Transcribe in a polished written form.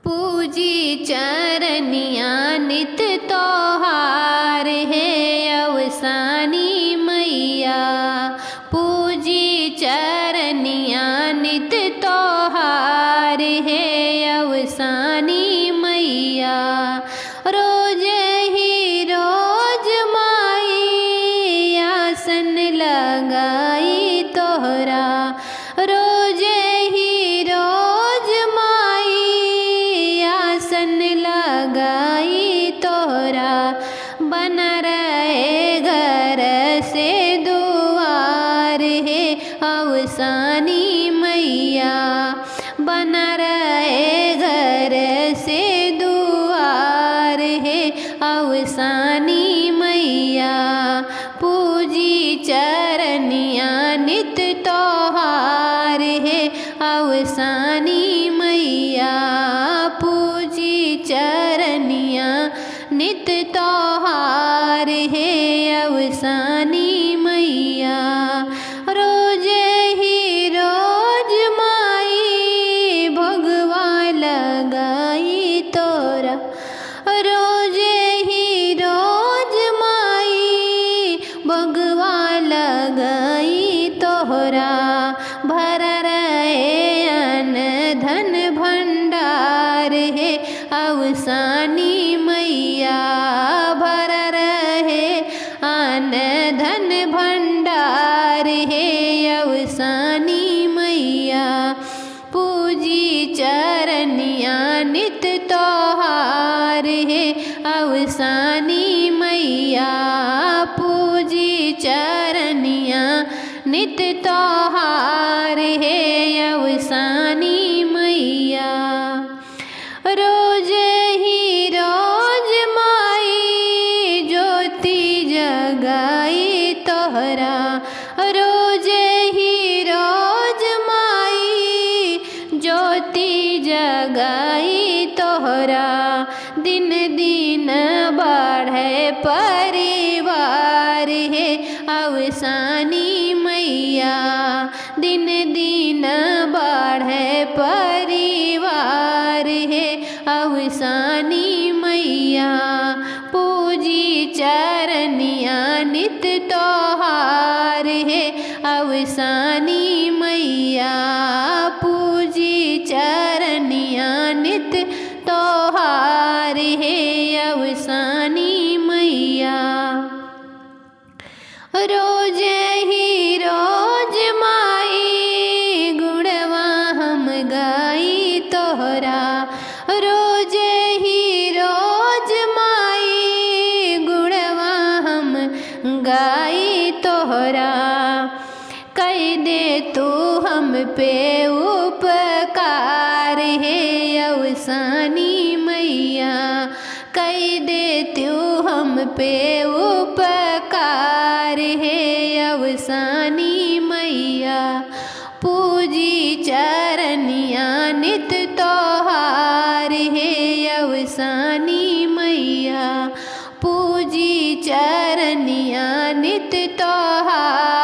पूजी चरनिया नित तोहार है अवसानी मैया। पूजी चरनिया नित तोहार है अवसानी मैया। रोज ही रोज माई आसन लगाई तोहरा। रोज ही रोज माई आसन लगाई तोहरा। बन रहे घर से दुआर है अवसानी मैया। बन रहे घर से दुआर है अवसानी मैया। पूजी चरनिया नित तोहार है अवसानी मैया। पूजी चरनिया नित तोहार है अवसानी मैया। रोज ही रोज माई भगवा लगाई तोरा। रोज ही रोज माई भगवा लगाई तोहरा। भर रहे अन धन भंडार है अवसानी मैया। भर रहे अन धन भंडार है अवसानी मैया। पूजी चरनिया नित तोहार है अवसानी मैया। पूजी चरनिया नित तोहार है अवसानी मैया। रोज ही रोज माई ज्योति जगाई तोहरा। रोज ही रोज माई ज्योति जगाई तोहरा। दिन दिन बढ़े परिवार है अवसानी मैया। दिन दिन बढ़े परिवार है अवसानी मैया। पूजी चरनिया नित तोहार है अवसानी मैया। पूजी चरनिया नित तोहार है अवसानी मैया। रोज ही रोज माई गुणवा हम गाई तोहरा। रोज ही रोज माई गुणवा हम गाई तोहरा। कह दे तू हम पे उपकार है अवसानी मैया। कह दे तू हम पे उपकार है अवसानी मैया। पूजी चरनिया नित तोहार है अवसानी मैया। पूजी चरनिया नित तोहार